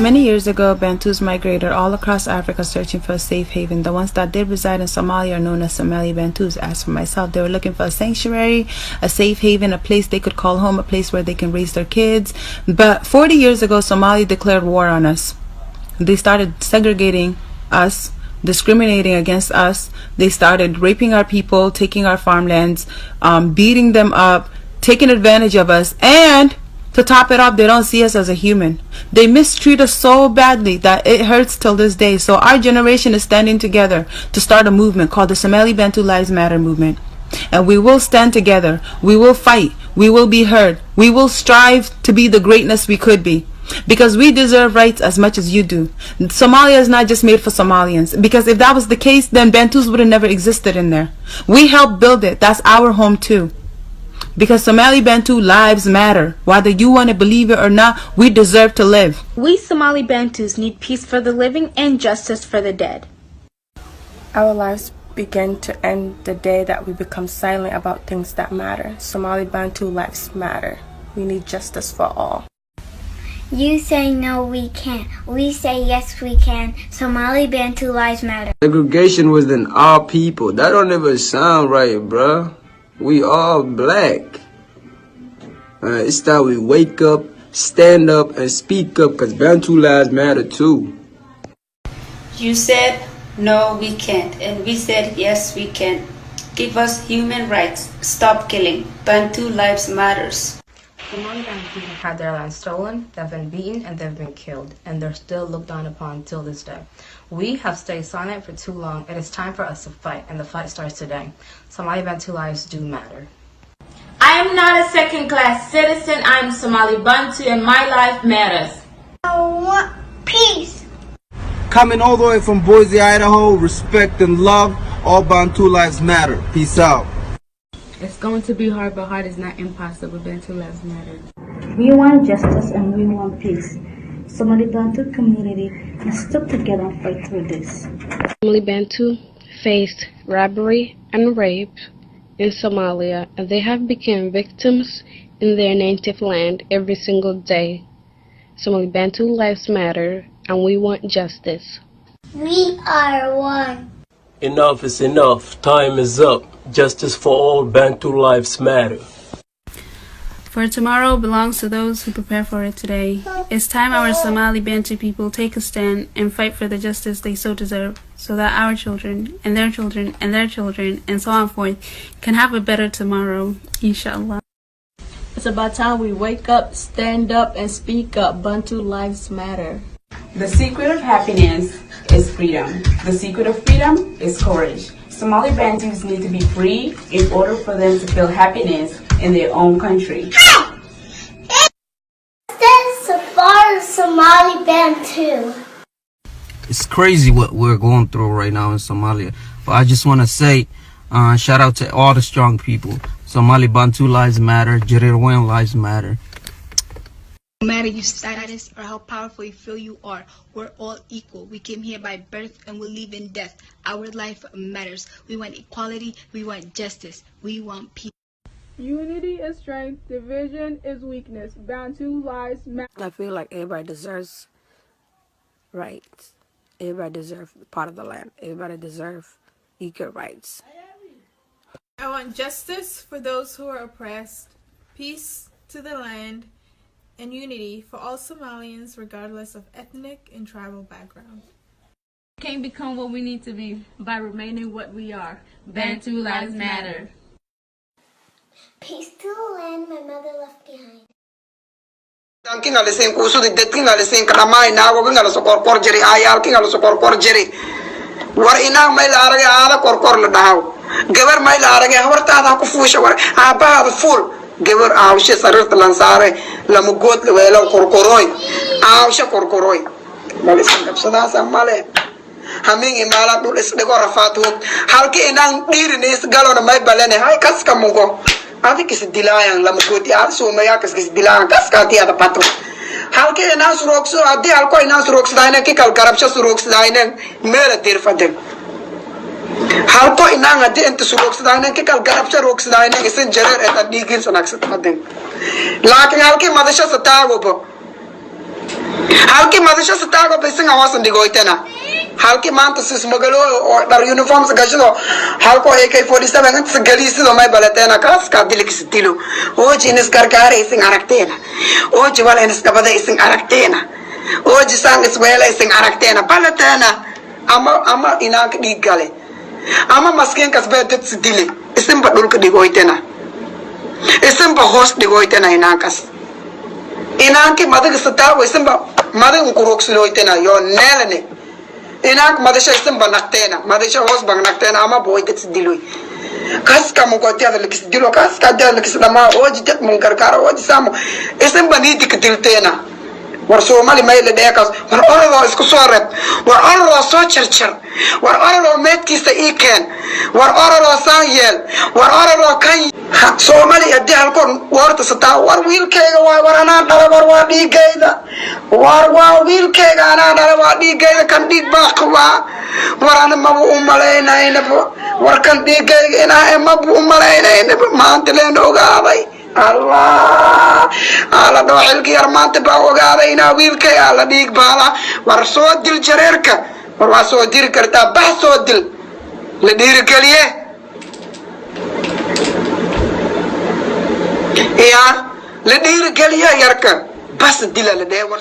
Many years ago, Bantus migrated all across Africa searching for a safe haven. The ones that did reside in Somalia are known as Somali Bantus. As for myself, they were looking for a sanctuary, a safe haven, a place they could call home, a place where they can raise their kids. But 40 years ago, Somalia declared war on us. They started segregating us, discriminating against us. They started raping our people, taking our farmlands, beating them up, taking advantage of us, and to top it off, they don't see us as a human. They mistreat us so badly that it hurts till this day. So our generation is standing together to start a movement called the Somali Bantu Lives Matter movement. And we will stand together. We will fight. We will be heard. We will strive to be the greatness we could be. Because we deserve rights as much as you do. Somalia is not just made for Somalians. Because if that was the case, then Bantus would have never existed in there. We helped build it. That's our home too. Because Somali Bantu lives matter. Whether you want to believe it or not, we deserve to live. We Somali Bantus need peace for the living and justice for the dead. Our lives begin to end the day that we become silent about things that matter. Somali Bantu lives matter. We need justice for all. You say no, we can't. We say yes, we can. Somali Bantu lives matter. Segregation within our people. That don't ever sound right, bruh. We all black. It's time we wake up, stand up, and speak up, because Bantu lives matter too. You said, no, we can't. And we said, yes, we can. Give us human rights. Stop killing. Bantu lives matters. Somali Bantu have had their land stolen, they've been beaten, and they've been killed, and they're still looked down upon till this day. We have stayed silent for too long. It is time for us to fight, and the fight starts today. Somali Bantu lives do matter. I am not a second-class citizen. I am Somali Bantu, and my life matters. I want peace. Coming all the way from Boise, Idaho, respect and love. All Bantu lives matter. Peace out. It's going to be hard, but hard is not impossible. Bantu lives matter. We want justice and we want peace. Somali Bantu community must stick together and fight through this. Somali Bantu faced robbery and rape in Somalia, and they have become victims in their native land every single day. Somali Bantu lives matter, and we want justice. We are one. Enough is enough. Time is up. Justice for all. Bantu lives matter. For tomorrow belongs to those who prepare for it today. It's time our Somali Bantu people take a stand and fight for the justice they so deserve, so that our children and their children and their children and so on forth can have a better tomorrow, inshallah. It's about time we wake up, stand up, and speak up. Bantu lives matter. The secret of happiness is freedom. The secret of freedom is courage. Somali Bantus need to be free in order for them to feel happiness in their own country. That's so far Somali Bantu. It's crazy what we're going through right now in Somalia. But I just want to say, shout out to all the strong people. Somali Bantu lives matter. Jirirwen lives matter. No matter your status or how powerful you feel you are, we're all equal. We came here by birth and we leave in death. Our life matters. We want equality. We want justice. We want peace. Unity is strength. Division is weakness. Bantu lives matter. I feel like everybody deserves rights. Everybody deserves part of the land. Everybody deserves equal rights. I want justice for those who are oppressed, peace to the land, and unity for all Somalians regardless of ethnic and tribal background. We can't become what we need to be by remaining what we are. Bantu lives matter. Peace to the land my mother left behind. King alisin kusudi det king alisin kanamai na go king aliso kor jeri ayal king aliso kor jeri war ina mai larage ala kor la daw geber mai larage hawarta da ku fusha war aba full geber awshe sarar lansare la mugot le wela korkoroy awshe korkoroy malisin kapsada samale hamin imala dul is de gorafatu halki inang dirnis galona mai balene hay kas kamungo ati kis dilayang la mugoti arso maya kis dilayang kas kati ada patu halki ina surokso adi halko ina surokso daine ki kal karabsha surokso daine mera dir fadem halko ina ngadi ent surokso daine ki kal karabsha rokso daine isen jerer eta digin sonak fadem lakin halki madasha satago bo halkii madasho sitaago bisin hoosan dhigoytana halkii maanta sis magalo oo dhar uniforms gashado halko AK47 inta galiisido may balateena kaas ka dilikis dilo oo jinis gargaaraysin aragteena oo jibal inis qabadaysin aragteena oo jisaan isweelaysin aragteena balateena ama inaanka dhiigale ama maskiin kasbeedad sidile isinba dhulka dhigoytana isinba hoos dhigoytana inaankas inaanki madaga sitaago isinba madaga kurogsinoytana yo neelane inaank madasha isinba naqteena madasha hoos bang naqteena ama boydad sidiloy kaska mugotiada likis dilo kaska dada likis dhamaa ooji dad mungargaara ooji saamo isinba niidik dilteena war Somali mayl dheekas war orado isku soo reeb war orado soo charchar war orado meedkiisa keen war orado saayel war orado kan Somali hadii halkoon warta sataa war wiilkayga war anaa dhala war dhiigayda war wiilkayga anaa dhala waa dhiigayda kan dhiig baaqwa war ana ma u maleynayna war kan dhiigayga inaa ma u maleynayna maanta leen ogaaday Allah ala do xilki armaanta ba ogaadayna wiilkay ala dhiig baala war soo dil jareerka war waa soo diri kartaa bax soo dil la dhiiri galiye ya la dhiiri galiye yarka bas dila la dheer war